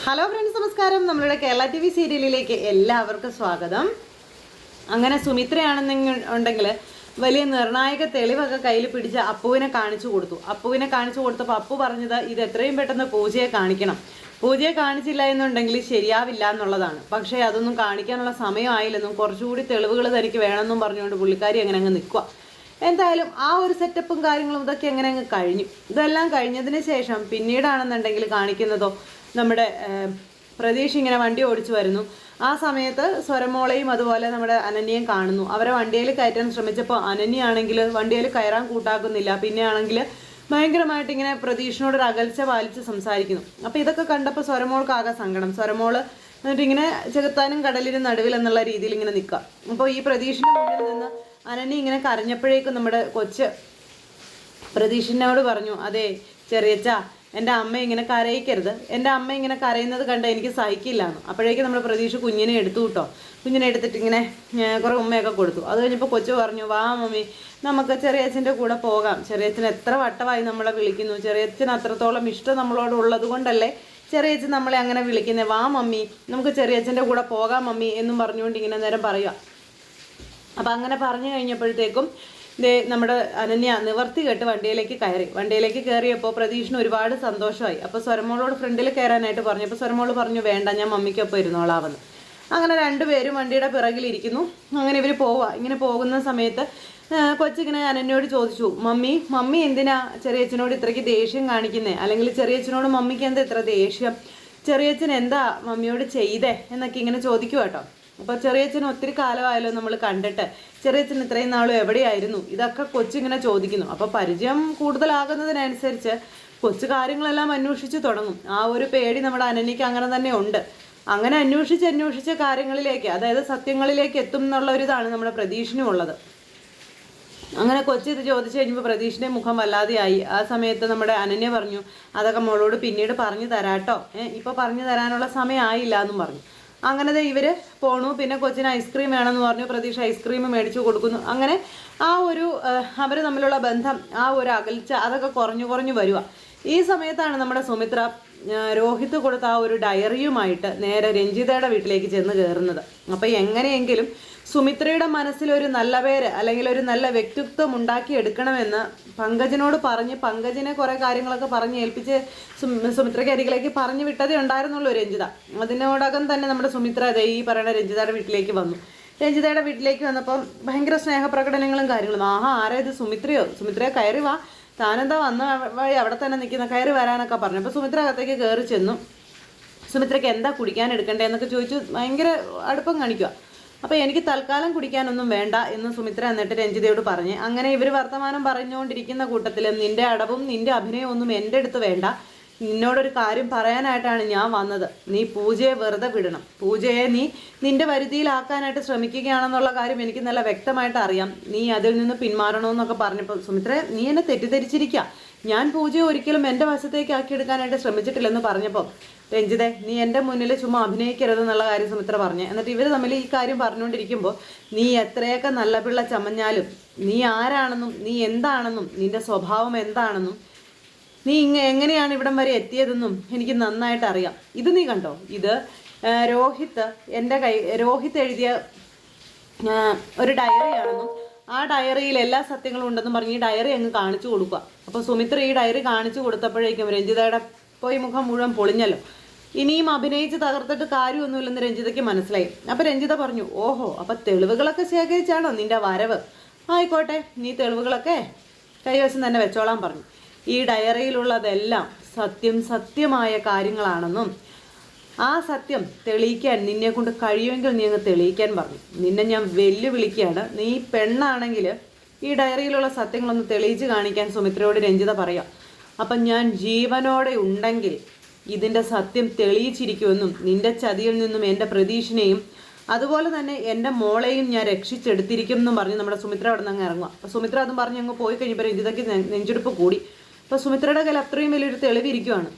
Hello friends, നമസ്കാരം. നമ്മളുടെ Kerala TV സീരിയലിലേക്ക് എല്ലാവർക്കും സ്വാഗതം. അങ്ങനെ സുമിത്രയാണെന്നുണ്ടെങ്കിൽ വലിയ നിർണായക തെളിവൊക്കെ കയ്യിൽ പിടിച്ച് അപ്പുവിനെ കാണിച്ചു കൊടുത്തപ്പോൾ അപ്പു പറഞ്ഞത് ഇത് എത്രയും പെട്ടെന്ന് പൂജയെ കാണിക്കണം. പൂജയെ കാണിച്ചില്ല എന്നുണ്ടെങ്കിൽ ശരിയാവില്ല എന്നുള്ളതാണ്. പക്ഷേ അതൊന്നും കാണിക്കാനുള്ള സമയമായില്ലെന്നും കുറച്ചുകൂടി തെളിവുകൾ തനിക്ക് വേണമെന്നും പറഞ്ഞുകൊണ്ട് പുള്ളിക്കാരി അങ്ങനെ അങ്ങ് നിൽക്കുക. എന്തായാലും ആ ഒരു സെറ്റപ്പും കാര്യങ്ങളും ഇതൊക്കെ എങ്ങനെ അങ്ങ് കഴിഞ്ഞു. ഇതെല്ലാം കഴിഞ്ഞതിന് ശേഷം പിന്നീടാണെന്നുണ്ടെങ്കിൽ കാണിക്കുന്നതോ നമ്മുടെ പ്രതീഷ് ഇങ്ങനെ വണ്ടി ഓടിച്ചു വരുന്നു. ആ സമയത്ത് സ്വരമോളയും അതുപോലെ നമ്മുടെ അനന്യയും കാണുന്നു. അവരെ വണ്ടിയിൽ കയറ്റാൻ ശ്രമിച്ചപ്പോൾ അനന്യയാണെങ്കിൽ വണ്ടിയിൽ കയറാൻ കൂട്ടാക്കുന്നില്ല. പിന്നെ ആണെങ്കിൽ ഭയങ്കരമായിട്ട് ഇങ്ങനെ പ്രതീഷിനോട് ഒരു അകൽച്ച പാലിച്ച് സംസാരിക്കുന്നു. അപ്പോൾ ഇതൊക്കെ കണ്ടപ്പോൾ സ്വരമോൾക്കാകെ സങ്കടം. സ്വരമോള് എന്നിട്ട് ഇങ്ങനെ ചെകുത്താനും കടലിനും നടുവിൽ എന്നുള്ള രീതിയിൽ ഇങ്ങനെ നിൽക്കുക. അപ്പോൾ ഈ പ്രതീഷിൻ്റെ മുന്നിൽ നിന്ന് അനന്യ ഇങ്ങനെ കരഞ്ഞപ്പോഴേക്കും നമ്മുടെ കൊച്ച് പ്രതീഷിനോട് പറഞ്ഞു, അതെ ചെറിയച്ച, എൻ്റെ അമ്മ ഇങ്ങനെ കരയിക്കരുത്, എൻ്റെ അമ്മ ഇങ്ങനെ കരയുന്നത് കണ്ട് എനിക്ക് സഹിക്കില്ലാന്ന്. അപ്പോഴേക്കും നമ്മുടെ പ്രതീക്ഷ കുഞ്ഞിനെ എടുത്തു കേട്ടോ. കുഞ്ഞിനെ എടുത്തിട്ട് ഇങ്ങനെ കുറേ ഉമ്മയൊക്കെ കൊടുത്തു. അത് കഴിഞ്ഞപ്പോൾ കൊച്ചു പറഞ്ഞു, വാ മമ്മി നമുക്ക് ചെറിയച്ഛൻ്റെ കൂടെ പോകാം. ചെറിയച്ഛൻ എത്ര വട്ടമായി നമ്മളെ വിളിക്കുന്നു, ചെറിയച്ഛൻ അത്രത്തോളം ഇഷ്ടം നമ്മളോട് ഉള്ളത് കൊണ്ടല്ലേ ചെറിയച്ഛൻ നമ്മളെ അങ്ങനെ വിളിക്കുന്നത്. വാ മമ്മി നമുക്ക് ചെറിയച്ഛൻ്റെ കൂടെ പോകാം മമ്മി എന്നും പറഞ്ഞുകൊണ്ട് ഇങ്ങനെ നേരം പറയുക. അപ്പം അങ്ങനെ പറഞ്ഞു കഴിഞ്ഞപ്പോഴത്തേക്കും നമ്മുടെ അനന്യ നിവർത്തി കേട്ട് വണ്ടിയിലേക്ക് കയറിയപ്പോൾ പ്രതീഷിന് ഒരുപാട് സന്തോഷമായി. അപ്പോൾ സ്വരമോളോട് ഫ്രണ്ടിൽ കയറാനായിട്ട് പറഞ്ഞു. അപ്പോൾ സ്വരമോള് പറഞ്ഞു, വേണ്ട ഞാൻ മമ്മിക്കൊപ്പം ഇരുന്നോളാമെന്ന്. അങ്ങനെ രണ്ടുപേരും വണ്ടിയുടെ പിറകിലിരിക്കുന്നു. അങ്ങനെ ഇവർ ഇങ്ങനെ പോകുന്ന സമയത്ത് കൊച്ചിങ്ങനെ അനന്യയോട് ചോദിച്ചു, മമ്മി എന്തിനാ ചെറിയച്ഛനോട് ഇത്രയ്ക്ക് ദേഷ്യം കാണിക്കുന്നേ, അല്ലെങ്കിൽ ചെറിയച്ഛനോട് മമ്മിക്ക് എന്താ ഇത്ര ദേഷ്യം, ചെറിയച്ഛൻ എന്താ മമ്മിയോട് ചെയ്തേ എന്നൊക്കെ ഇങ്ങനെ ചോദിക്കുക കേട്ടോ. അപ്പോൾ ചെറിയച്ഛൻ ഒത്തിരി കാലമായല്ലോ നമ്മൾ കണ്ടിട്ട്, ചെറിയച്ഛൻ ഇത്രയും നാളും എവിടെയായിരുന്നു, ഇതൊക്കെ കൊച്ചിങ്ങനെ ചോദിക്കുന്നു. അപ്പോൾ പരിചയം കൂടുതലാകുന്നതിനനുസരിച്ച് കൊച്ചു കാര്യങ്ങളെല്ലാം അന്വേഷിച്ച് തുടങ്ങും. ആ ഒരു പേടി നമ്മുടെ അനന്യയ്ക്ക് അങ്ങനെ തന്നെ ഉണ്ട്. അങ്ങനെ അന്വേഷിച്ച് കാര്യങ്ങളിലേക്ക്, അതായത് സത്യങ്ങളിലേക്ക് എത്തും എന്നുള്ള ഒരു ഇതാണ് നമ്മുടെ പ്രതീക്ഷനും ഉള്ളത്. അങ്ങനെ കൊച്ചി ഇത് ചോദിച്ചു കഴിഞ്ഞപ്പോൾ പ്രതീഷിൻ്റെ മുഖം വല്ലാതെയായി. ആ സമയത്ത് നമ്മുടെ അനന്യ പറഞ്ഞു, അതൊക്കെ മോളോട് പിന്നീട് പറഞ്ഞു തരാട്ടോ, ഇപ്പോൾ പറഞ്ഞു തരാനുള്ള സമയമായില്ല എന്നും പറഞ്ഞു. അങ്ങനെ ഇവർ പോണു. പിന്നെ കൊച്ചിന് ഐസ്ക്രീം വേണമെന്ന് പറഞ്ഞു. പ്രതീക്ഷ ഐസ്ക്രീം മേടിച്ചു കൊടുക്കുന്നു. അങ്ങനെ ആ ഒരു അവർ തമ്മിലുള്ള ബന്ധം, ആ ഒരു അകൽച്ച അതൊക്കെ കുറഞ്ഞു വരിക. ഈ സമയത്താണ് നമ്മുടെ സുമിത്ര രോഹിത് കൊടുത്ത ആ ഒരു ഡയറിയുമായിട്ട് നേരെ രഞ്ജിതയുടെ വീട്ടിലേക്ക് ചെന്ന് കയറുന്നത്. അപ്പം എങ്ങനെയെങ്കിലും സുമിത്രയുടെ മനസ്സിലൊരു നല്ല പേര് അല്ലെങ്കിൽ ഒരു നല്ല വ്യക്തിത്വം ഉണ്ടാക്കിയെടുക്കണമെന്ന് പങ്കജിനോട് പറഞ്ഞ് പങ്കജിനെ കുറേ കാര്യങ്ങളൊക്കെ പറഞ്ഞ് ഏൽപ്പിച്ച് സുമിത്രയ്ക്ക് അരികിലേക്ക് പറഞ്ഞു വിട്ടതേ ഉണ്ടായിരുന്നുള്ളൂ രഞ്ജിത. അതിനോടകം തന്നെ നമ്മുടെ സുമിത്ര ഈ പറയുന്ന രഞ്ജിതയുടെ വീട്ടിലേക്ക് വന്നു. രഞ്ജിതയുടെ വീട്ടിലേക്ക് വന്നപ്പം ഭയങ്കര സ്നേഹപ്രകടനങ്ങളും കാര്യങ്ങളും. ആരാ ഇത്, സുമിത്രയെ കയറി വാ, താനെന്താ വന്ന വഴി അവിടെ തന്നെ നിൽക്കുന്ന, കയറി വരാനൊക്കെ പറഞ്ഞു. അപ്പോൾ സുമിത്ര അകത്തേക്ക് കയറി ചെന്നു. സുമിത്രയ്ക്ക് എന്താ കുടിക്കാൻ എടുക്കണ്ടേന്നൊക്കെ ചോദിച്ചു ഭയങ്കര അടുപ്പം കാണിക്കുക. അപ്പോൾ എനിക്ക് തൽക്കാലം കുടിക്കാനൊന്നും വേണ്ട എന്ന് സുമിത്ര എന്നിട്ട് രഞ്ജിതയോട് പറഞ്ഞ് അങ്ങനെ ഇവർ വർത്തമാനം പറഞ്ഞുകൊണ്ടിരിക്കുന്ന കൂട്ടത്തിൽ നിൻ്റെ അടവും നിൻ്റെ അഭിനയവും ഒന്നും എൻ്റെ അടുത്ത് വേണ്ട, നിന്നോടൊരു കാര്യം പറയാനായിട്ടാണ് ഞാൻ വന്നത്. നീ പൂജയെ വെറുതെ വിടണം. പൂജയെ നീ നിൻ്റെ വരുതിയിലാക്കാനായിട്ട് ശ്രമിക്കുകയാണെന്നുള്ള കാര്യം എനിക്ക് നല്ല വ്യക്തമായിട്ട് അറിയാം. നീ അതിൽ നിന്ന് പിന്മാറണമെന്നൊക്കെ പറഞ്ഞപ്പോൾ സുമിത്ര, നീ എന്നെ തെറ്റിദ്ധരിച്ചിരിക്കുക. ഞാൻ പൂജയെ ഒരിക്കലും എൻ്റെ വശത്തേക്ക് ആക്കിയെടുക്കാനായിട്ട് ശ്രമിച്ചിട്ടില്ലെന്ന് പറഞ്ഞപ്പോൾ രഞ്ജിതെ, നീ എൻ്റെ മുന്നിൽ ചുമ്മാ അഭിനയിക്കരുതെന്നുള്ള കാര്യം സുമിത്ര പറഞ്ഞു. എന്നിട്ട് ഇവർ തമ്മിൽ ഈ കാര്യം പറഞ്ഞുകൊണ്ടിരിക്കുമ്പോൾ നീ എത്രയൊക്കെ നല്ല പിള്ള ചമഞ്ഞാലും നീ ആരാണെന്നും നീ എന്താണെന്നും നിൻ്റെ സ്വഭാവം എന്താണെന്നും നീ എങ്ങനെയാണ് ഇവിടം വരെ എത്തിയതെന്നും എനിക്ക് നന്നായിട്ട് അറിയാം. ഇത് നീ കണ്ടോ, ഇത് രോഹിത് എഴുതിയ ഒരു ഡയറിയാണെന്നും ആ ഡയറിയിൽ എല്ലാ സത്യങ്ങളും ഉണ്ടെന്നും പറഞ്ഞ് ഈ ഡയറി അങ്ങ് കാണിച്ചു കൊടുക്കുക. അപ്പോൾ സുമിത്ര ഈ ഡയറി കാണിച്ചു കൊടുത്തപ്പോഴേക്കും രഞ്ജിതയുടെ പോയി മുഖം മുഴുവൻ പൊളിഞ്ഞല്ലോ. ഇനിയും അഭിനയിച്ച് തകർത്തിട്ട് കാര്യമൊന്നുമില്ലെന്ന് രഞ്ജിതയ്ക്ക് മനസ്സിലായി. അപ്പോൾ രഞ്ജിത പറഞ്ഞു, ഓഹോ അപ്പോൾ തെളിവുകളൊക്കെ ശേഖരിച്ചാണോ നിൻ്റെ വരവ്? ആയിക്കോട്ടെ, നീ തെളിവുകളൊക്കെ കൈവശം തന്നെ വെച്ചോളാൻ പറഞ്ഞു. ഈ ഡയറിയിലുള്ളതെല്ലാം സത്യമായ കാര്യങ്ങളാണെന്നും ആ സത്യം തെളിയിക്കാൻ നിന്നെ കൊണ്ട് കഴിയുമെങ്കിൽ നീ അങ്ങ് തെളിയിക്കാൻ പറഞ്ഞു. നിന്നെ ഞാൻ വെല്ലുവിളിക്കുകയാണ്. നീ പെണ്ണാണെങ്കിൽ ഈ ഡയറിയിലുള്ള സത്യങ്ങളൊന്ന് തെളിയിച്ച് കാണിക്കാൻ സുമിത്രയോട് രഞ്ജിത പറയാം. അപ്പം ഞാൻ ജീവനോടെ ഉണ്ടെങ്കിൽ ഇതിൻ്റെ സത്യം തെളിയിച്ചിരിക്കുമെന്നും നിൻ്റെ ചതിയിൽ നിന്നും എൻ്റെ പ്രതീക്ഷനെയും അതുപോലെ തന്നെ എൻ്റെ മോളെയും ഞാൻ രക്ഷിച്ചെടുത്തിരിക്കും എന്നും പറഞ്ഞ് നമ്മുടെ സുമിത്ര അവിടെ നിന്ന് അങ്ങ് ഇറങ്ങുക. അപ്പോൾ സുമിത്ര അതും പറഞ്ഞ് അങ്ങ് പോയി കഴിഞ്ഞപ്പോൾ രഞ്ജിതയ്ക്ക് നെഞ്ചെടുപ്പ് കൂടി. അപ്പോൾ സുമിത്രയുടെ കയ്യിൽ അത്രയും വലിയൊരു തെളിവിരിക്കുവാണ്.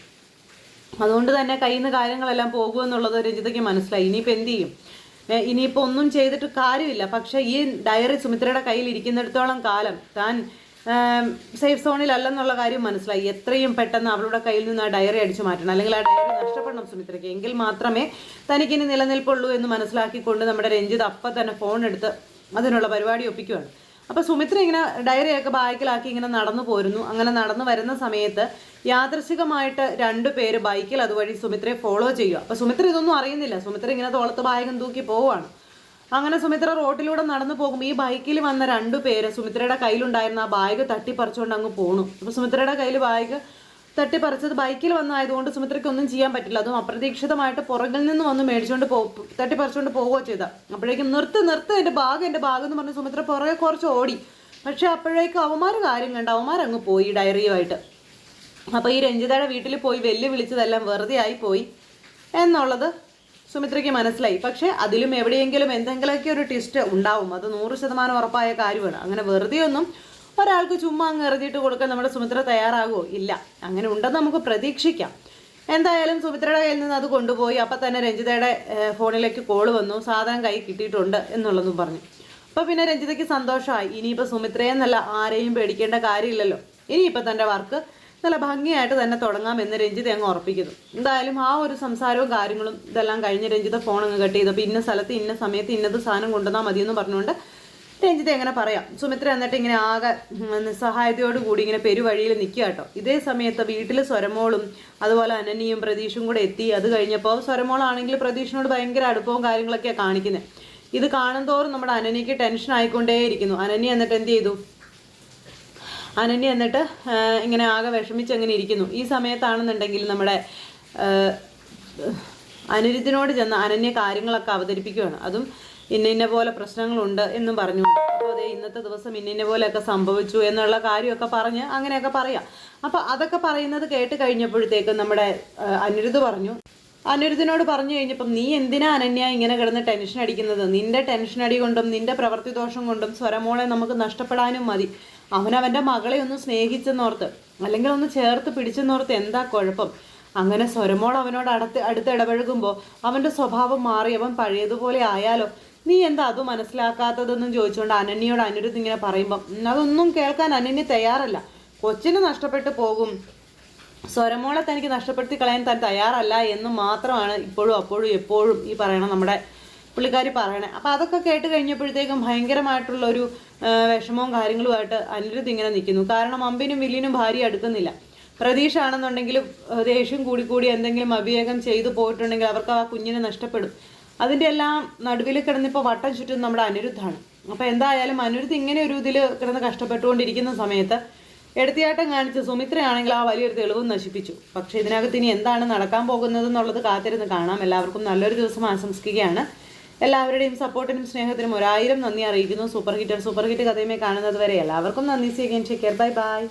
അതുകൊണ്ട് തന്നെ കയ്യിൽ നിന്ന് കാര്യങ്ങളെല്ലാം പോകുമെന്നുള്ളത് രഞ്ജിതയ്ക്ക് മനസ്സിലായി. ഇനിയിപ്പോൾ എന്ത് ചെയ്യും? ഇനിയിപ്പോൾ ഒന്നും ചെയ്തിട്ട് കാര്യമില്ല. പക്ഷേ ഈ ഡയറി സുമിത്രയുടെ കയ്യിൽ ഇരിക്കുന്നിടത്തോളം കാലം താൻ സേഫ് സോണിലല്ലെന്നുള്ള കാര്യം മനസ്സിലായി. എത്രയും പെട്ടെന്ന് അവളുടെ കയ്യിൽ നിന്ന് ആ ഡയറി അടിച്ചു മാറ്റണം, അല്ലെങ്കിൽ ആ ഡയറി നഷ്ടപ്പെടണം സുമിത്രയ്ക്ക്. എങ്കിൽ മാത്രമേ തനിക്കിനി നിലനിൽപ്പുള്ളൂ എന്ന് മനസ്സിലാക്കിക്കൊണ്ട് നമ്മുടെ രഞ്ജിത്ത് അപ്പം തന്നെ ഫോൺ എടുത്ത് അതിനുള്ള പരിപാടി ഒപ്പിക്കുകയാണ്. അപ്പോൾ സുമിത്ര ഇങ്ങനെ ഡയറിയൊക്കെ ബാഗിലാക്കി ഇങ്ങനെ നടന്നു പോരുന്നു. അങ്ങനെ നടന്നു വരുന്ന സമയത്ത് യാദൃശികമായിട്ട് 2 പേര് ബൈക്കിൽ അതുവഴി സുമിത്രയെ ഫോളോ ചെയ്യുക. അപ്പോൾ സുമിത്ര ഇതൊന്നും അറിയുന്നില്ല. സുമിത്ര ഇങ്ങനെ തോളത്ത് ബാഗും തൂക്കി പോവുകയാണ്. അങ്ങനെ സുമിത്ര റോഡിലൂടെ നടന്നു പോകും. ഈ ബൈക്കിൽ വന്ന 2 പേര് സുമിത്രയുടെ കയ്യിലുണ്ടായിരുന്ന ആ ബാഗ് തട്ടിപ്പറിച്ചുകൊണ്ട് അങ്ങ് പോണു. അപ്പോൾ സുമിത്രയുടെ കയ്യിൽ ബാഗ് തട്ടിപ്പറിച്ചത് ബൈക്കിൽ വന്നതായതുകൊണ്ട് സുമിത്രയ്ക്ക് ഒന്നും ചെയ്യാൻ പറ്റില്ല. അതും അപ്രതീക്ഷിതമായിട്ട് പുറകിൽ നിന്ന് വന്ന് മേടിച്ചുകൊണ്ട് തട്ടിപ്പറിച്ചുകൊണ്ട് പോവുകയോ ചെയ്ത. അപ്പോഴേക്കും നിർത്ത് എൻ്റെ ബാഗ് എന്ന് പറഞ്ഞ് സുമിത്ര പുറകെ കുറച്ച് ഓടി. പക്ഷെ അപ്പോഴേക്കും അവന്മാർ കാര്യം കണ്ട് അവന്മാരങ്ങ് പോയി ഡയറിയുമായിട്ട്. അപ്പോൾ ഈ രഞ്ജിതയുടെ വീട്ടിൽ പോയി വിളിച്ചതെല്ലാം വെറുതെ ആയിപ്പോയി എന്നുള്ളത് സുമിത്രയ്ക്ക് മനസ്സിലായി. പക്ഷേ അതിലും എവിടെയെങ്കിലും എന്തെങ്കിലുമൊക്കെ ഒരു ട്വിസ്റ്റ് ഉണ്ടാവും. അത് 100% ഉറപ്പായ കാര്യമാണ്. അങ്ങനെ വെറുതെ ഒന്നും ഒരാൾക്ക് ചുമ്മാ അങ്ങ് എറിഞ്ഞിട്ട് കൊടുക്കാൻ നമ്മുടെ സുമിത്ര തയ്യാറാകുമോ? ഇല്ല. അങ്ങനെ ഉണ്ടെന്ന് നമുക്ക് പ്രതീക്ഷിക്കാം. എന്തായാലും സുമിത്രയുടെ കയ്യിൽ നിന്ന് അത് കൊണ്ടുപോയി. അപ്പം തന്നെ രഞ്ജിതയുടെ ഫോണിലേക്ക് കോൾ വന്നു, സാധനം കൈ കിട്ടിയിട്ടുണ്ട് എന്നുള്ളതും പറഞ്ഞു. അപ്പോൾ പിന്നെ രഞ്ജിതയ്ക്ക് സന്തോഷമായി. ഇനിയിപ്പോൾ സുമിത്രയെന്നല്ല ആരെയും പേടിക്കേണ്ട കാര്യമില്ലല്ലോ. ഇനിയിപ്പോൾ തൻ്റെ വർക്ക് നല്ല ഭംഗിയായിട്ട് തന്നെ തുടങ്ങാമെന്ന് രഞ്ജിത അങ്ങ് ഉറപ്പിക്കുന്നു. എന്തായാലും ആ ഒരു സംസാരവും കാര്യങ്ങളും ഇതെല്ലാം കഴിഞ്ഞ് രഞ്ജിത ഫോൺ അങ്ങ് കട്ട് ചെയ്തപ്പോൾ ഇന്ന സ്ഥലത്ത് ഇന്ന സമയത്ത് ഇന്നത് സാധനം കൊണ്ടുവന്നാൽ മതിയെന്ന് പറഞ്ഞുകൊണ്ട് രഞ്ജിത എങ്ങനെ പറയാം. സുമിത്ര എന്നിട്ട് ഇങ്ങനെ ആകെ നിസ്സഹായതയോട് കൂടി ഇങ്ങനെ പെരുവഴിയിൽ നിൽക്കുക കേട്ടോ. ഇതേ സമയത്ത് വീട്ടിൽ സ്വരമോളും അതുപോലെ അനന്യയും പ്രതീഷും കൂടെ എത്തി. അത് കഴിഞ്ഞപ്പോൾ സ്വരമോളാണെങ്കിൽ പ്രതീഷിനോട് ഭയങ്കര അടുപ്പവും കാര്യങ്ങളൊക്കെയാണ് കാണിക്കുന്നത്. ഇത് കാണുന്തോറും നമ്മുടെ അനന്യയ്ക്ക് ടെൻഷൻ ആയിക്കൊണ്ടേയിരിക്കുന്നു. അനന്യ എന്നിട്ട് എന്ത് ചെയ്തു? അനന്യ എന്നിട്ട് ഇങ്ങനെ ആകെ വിഷമിച്ച് അങ്ങനെ ഇരിക്കുന്നു. ഈ സമയത്താണെന്നുണ്ടെങ്കിൽ നമ്മുടെ അനിരുദ്ധിനോട് ചെന്ന് അനന്യ കാര്യങ്ങളൊക്കെ അവതരിപ്പിക്കുകയാണ്. അതും ഇന്ന പോലെ പ്രശ്നങ്ങളുണ്ട് എന്നും പറഞ്ഞു. അപ്പോൾ അതേ ഇന്നത്തെ ദിവസം ഇന്ന പോലെയൊക്കെ സംഭവിച്ചു എന്നുള്ള കാര്യമൊക്കെ പറഞ്ഞ് അങ്ങനെയൊക്കെ പറയാം. അപ്പോൾ അതൊക്കെ പറയുന്നത് കേട്ട് കഴിഞ്ഞപ്പോഴത്തേക്കും നമ്മുടെ അനിരുദ്ധ് പറഞ്ഞു. അനിരുദ്ധിനോട് പറഞ്ഞു കഴിഞ്ഞപ്പം നീ എന്തിനാ അനന്യ ഇങ്ങനെ കിടന്ന് ടെൻഷൻ അടിക്കുന്നത്? നിന്റെ ടെൻഷൻ അടി കൊണ്ടും നിന്റെ പ്രവൃത്തി ദോഷം കൊണ്ടും സ്വരമോളെ നമുക്ക് നഷ്ടപ്പെടാനും മതി. അവനവൻ്റെ മകളെ ഒന്ന് സ്നേഹിച്ചെന്നോർത്ത് അല്ലെങ്കിൽ ഒന്ന് ചേർത്ത് പിടിച്ചെന്നോർത്ത് എന്താ കുഴപ്പം? അങ്ങനെ സ്വരമോൾ അവനോട് അടുത്ത് ഇടപഴകുമ്പോൾ അവൻ്റെ സ്വഭാവം മാറി അവൻ പഴയതുപോലെ ആയാലോ? നീ എന്താ അത് മനസ്സിലാക്കാത്തതെന്നും ചോദിച്ചുകൊണ്ട് അനന്യയോട് അനിരുദ്ധ് ഇങ്ങനെ പറയുമ്പം അതൊന്നും കേൾക്കാൻ അനന്യ തയ്യാറല്ല. കൊച്ചിന് നഷ്ടപ്പെട്ടു പോകും, സ്വരമോളെ തനിക്ക് നഷ്ടപ്പെടുത്തി കളയാൻ താൻ തയ്യാറല്ല എന്ന് മാത്രമാണ് ഇപ്പോഴും അപ്പോഴും എപ്പോഴും ഈ പറയണം നമ്മുടെ പുള്ളിക്കാരി പറയണേ. അപ്പോൾ അതൊക്കെ കേട്ട് കഴിഞ്ഞപ്പോഴത്തേക്കും ഭയങ്കരമായിട്ടുള്ളൊരു വിഷമവും കാര്യങ്ങളുമായിട്ട് അനിരുദ്ധ് ഇങ്ങനെ നിൽക്കുന്നു. കാരണം അമ്പിനും വില്ലിനും ഭാര്യ അടുക്കുന്നില്ല. പ്രതീക്ഷ ആണെന്നുണ്ടെങ്കിലും ദേഷ്യം കൂടി എന്തെങ്കിലും അവിവേകം ചെയ്തു പോയിട്ടുണ്ടെങ്കിൽ അവർക്ക് ആ കുഞ്ഞിനെ നഷ്ടപ്പെടും. അതിൻ്റെ എല്ലാം നടുവിൽ കിടന്നിപ്പോൾ വട്ടം ചുറ്റും നമ്മുടെ അനിരുദ്ധാണ്. അപ്പോൾ എന്തായാലും അനിരുദ്ധ് ഇങ്ങനെ ഒരു ഇതിൽ കിടന്ന് കഷ്ടപ്പെട്ടുകൊണ്ടിരിക്കുന്ന സമയത്ത് എടുത്തിയാട്ടം കാണിച്ച് സുമിത്രയാണെങ്കിൽ ആ വലിയൊരു തെളിവും നശിപ്പിച്ചു. പക്ഷേ ഇതിനകത്ത് ഇനി എന്താണ് നടക്കാൻ പോകുന്നതെന്നുള്ളത് കാത്തിരുന്ന് കാണാം. എല്ലാവർക്കും നല്ലൊരു ദിവസം ആശംസിക്കുകയാണ്. എല്ലാവരുടെയും സപ്പോർട്ടിനും സ്നേഹത്തിനും 1000 നന്ദി അറിയിക്കുന്നു. സൂപ്പർ ഹിറ്റ് കഥയുമേ കാണുന്നത് വരെ എല്ലാവർക്കും നന്ദി. See again. Take care. Bye by.